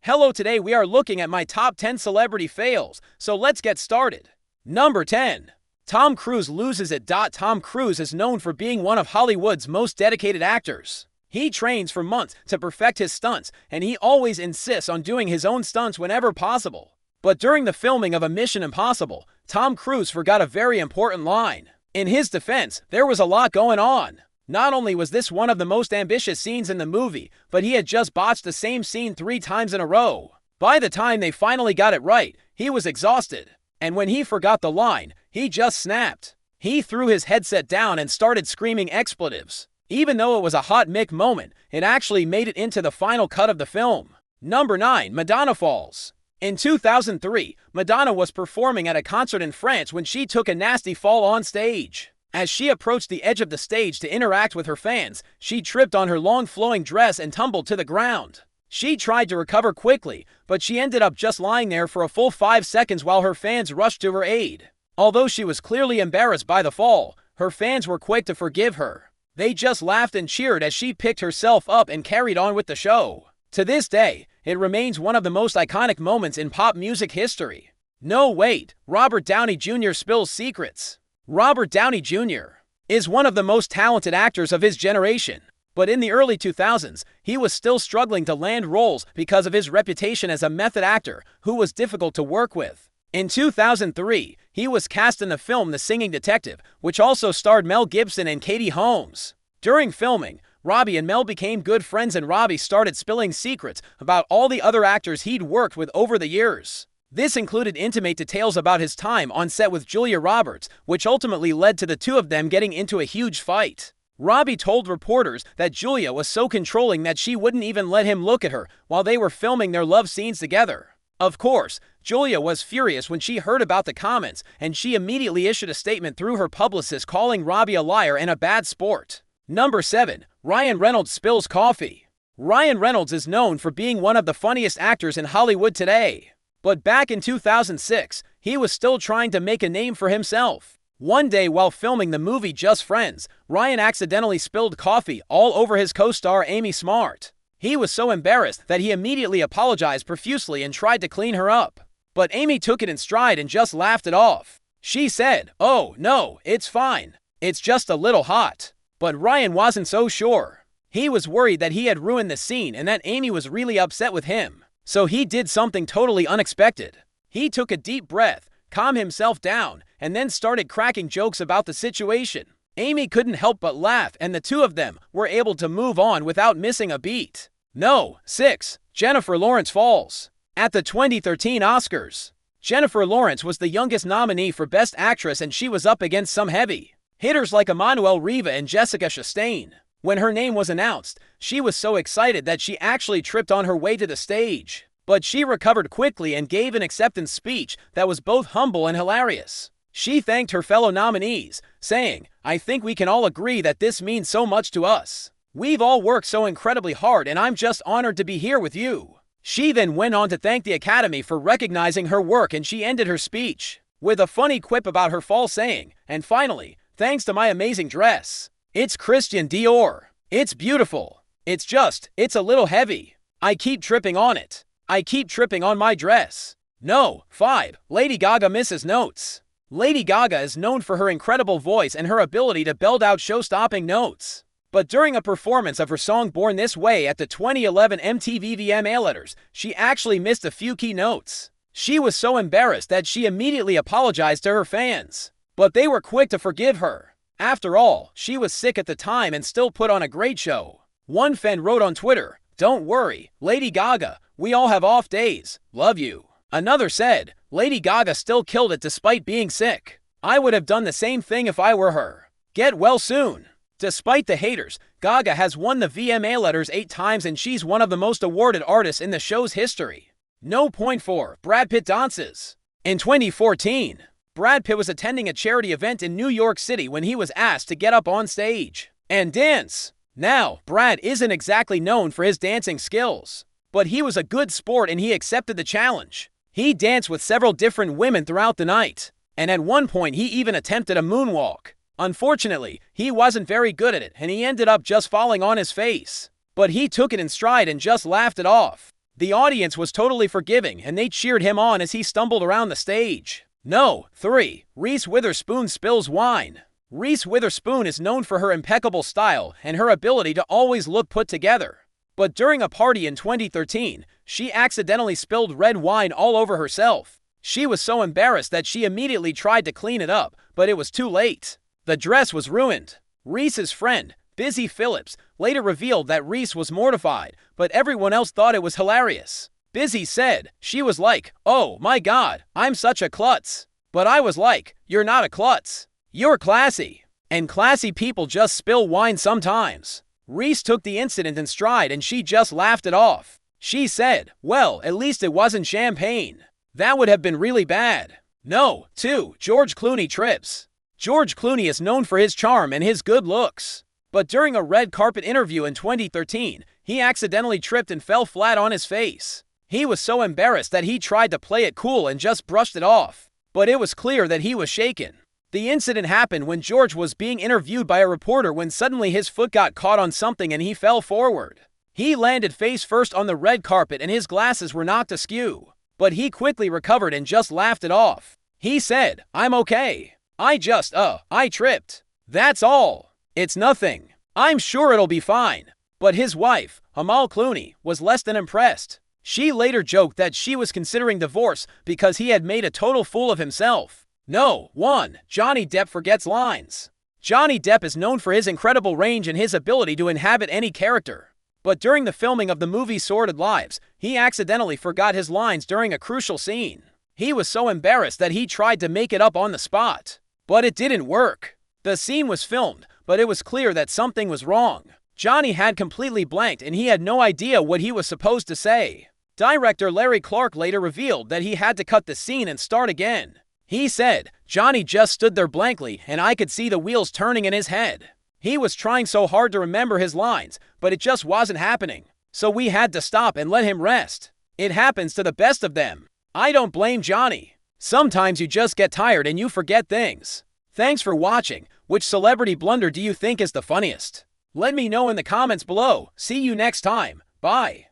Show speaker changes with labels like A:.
A: Hello, today we are looking at my top 10 celebrity fails, so let's get started. Number 10. Tom Cruise loses it. Tom Cruise is known for being one of Hollywood's most dedicated actors. He trains for months to perfect his stunts, and he always insists on doing his own stunts whenever possible. But during the filming of a Mission Impossible, Tom Cruise forgot a very important line. In his defense, there was a lot going on. Not only was this one of the most ambitious scenes in the movie, but he had just botched the same scene 3 times in a row. By the time they finally got it right, he was exhausted. And when he forgot the line, he just snapped. He threw his headset down and started screaming expletives. Even though it was a hot mic moment, it actually made it into the final cut of the film. Number 9. Madonna falls. In 2003, Madonna was performing at a concert in France when she took a nasty fall on stage. As she approached the edge of the stage to interact with her fans, she tripped on her long flowing dress and tumbled to the ground. She tried to recover quickly, but she ended up just lying there for a full 5 seconds while her fans rushed to her aid. Although she was clearly embarrassed by the fall, her fans were quick to forgive her. They just laughed and cheered as she picked herself up and carried on with the show. To this day, it remains one of the most iconic moments in pop music history. No, wait, Robert Downey Jr. spills secrets. Robert Downey Jr. is one of the most talented actors of his generation, but in the early 2000s, he was still struggling to land roles because of his reputation as a method actor who was difficult to work with. In 2003, he was cast in the film The Singing Detective, which also starred Mel Gibson and Katie Holmes. During filming, Robbie and Mel became good friends, and Robbie started spilling secrets about all the other actors he'd worked with over the years. This included intimate details about his time on set with Julia Roberts, which ultimately led to the two of them getting into a huge fight. Robbie told reporters that Julia was so controlling that she wouldn't even let him look at her while they were filming their love scenes together. Of course, Julia was furious when she heard about the comments, and she immediately issued a statement through her publicist calling Robbie a liar and a bad sport. Number 7. Ryan Reynolds spills coffee. Ryan Reynolds is known for being one of the funniest actors in Hollywood today. But back in 2006, he was still trying to make a name for himself. One day while filming the movie Just Friends, Ryan accidentally spilled coffee all over his co-star Amy Smart. He was so embarrassed that he immediately apologized profusely and tried to clean her up. But Amy took it in stride and just laughed it off. She said, "Oh, no, it's fine. It's just a little hot." But Ryan wasn't so sure. He was worried that he had ruined the scene and that Amy was really upset with him. So he did something totally unexpected. He took a deep breath, calmed himself down, and then started cracking jokes about the situation. Amy couldn't help but laugh, and the two of them were able to move on without missing a beat. No. 6. Jennifer Lawrence falls. At the 2013 Oscars, Jennifer Lawrence was the youngest nominee for Best Actress, and she was up against some heavy hitters like Emmanuelle Riva and Jessica Chastain. When her name was announced, she was so excited that she actually tripped on her way to the stage. But she recovered quickly and gave an acceptance speech that was both humble and hilarious. She thanked her fellow nominees, saying, "I think we can all agree that this means so much to us. We've all worked so incredibly hard, and I'm just honored to be here with you." She then went on to thank the Academy for recognizing her work, and she ended her speech with a funny quip about her fall, saying, "And finally, thanks to my amazing dress. It's Christian Dior. It's beautiful. It's a little heavy. I keep tripping on it. I keep tripping on my dress." No. 5. Lady Gaga misses notes. Lady Gaga is known for her incredible voice and her ability to belt out show-stopping notes. But during a performance of her song Born This Way at the 2011 MTV VMA Letters, she actually missed a few key notes. She was so embarrassed that she immediately apologized to her fans. But they were quick to forgive her. After all, she was sick at the time and still put on a great show. One fan wrote on Twitter, "Don't worry, Lady Gaga, we all have off days. Love you." Another said, "Lady Gaga still killed it despite being sick. I would have done the same thing if I were her. Get well soon." Despite the haters, Gaga has won the VMA Letters 8 times, and she's one of the most awarded artists in the show's history. No. 4. Brad Pitt dances. In 2014, Brad Pitt was attending a charity event in New York City when he was asked to get up on stage and dance. Now, Brad isn't exactly known for his dancing skills, but he was a good sport and he accepted the challenge. He danced with several different women throughout the night, and at one point he even attempted a moonwalk. Unfortunately, he wasn't very good at it and he ended up just falling on his face. But he took it in stride and just laughed it off. The audience was totally forgiving and they cheered him on as he stumbled around the stage. No. 3. Reese Witherspoon spills wine. Reese Witherspoon is known for her impeccable style and her ability to always look put together. But during a party in 2013, she accidentally spilled red wine all over herself. She was so embarrassed that she immediately tried to clean it up, but it was too late. The dress was ruined. Reese's friend, Busy Phillips, later revealed that Reese was mortified, but everyone else thought it was hilarious. Busy said, "She was like, 'Oh my god, I'm such a klutz.' But I was like, 'You're not a klutz. You're classy.' And classy people just spill wine sometimes." Reese took the incident in stride and she just laughed it off. She said, "Well, at least it wasn't champagne. That would have been really bad." No. 2. George Clooney trips. George Clooney is known for his charm and his good looks. But during a red carpet interview in 2013, he accidentally tripped and fell flat on his face. He was so embarrassed that he tried to play it cool and just brushed it off. But it was clear that he was shaken. The incident happened when George was being interviewed by a reporter when suddenly his foot got caught on something and he fell forward. He landed face first on the red carpet and his glasses were knocked askew. But he quickly recovered and just laughed it off. He said, "I'm okay. I tripped. That's all. It's nothing. I'm sure it'll be fine." But his wife, Amal Clooney, was less than impressed. She later joked that she was considering divorce because he had made a total fool of himself. No. 1. Johnny Depp forgets lines. Johnny Depp is known for his incredible range and his ability to inhabit any character. But during the filming of the movie Sordid Lives, he accidentally forgot his lines during a crucial scene. He was so embarrassed that he tried to make it up on the spot. But it didn't work. The scene was filmed, but it was clear that something was wrong. Johnny had completely blanked and he had no idea what he was supposed to say. Director Larry Clark later revealed that he had to cut the scene and start again. He said, "Johnny just stood there blankly and I could see the wheels turning in his head. He was trying so hard to remember his lines, but it just wasn't happening. So we had to stop and let him rest. It happens to the best of them. I don't blame Johnny. Sometimes you just get tired and you forget things." Thanks for watching. Which celebrity blunder do you think is the funniest? Let me know in the comments below. See you next time. Bye.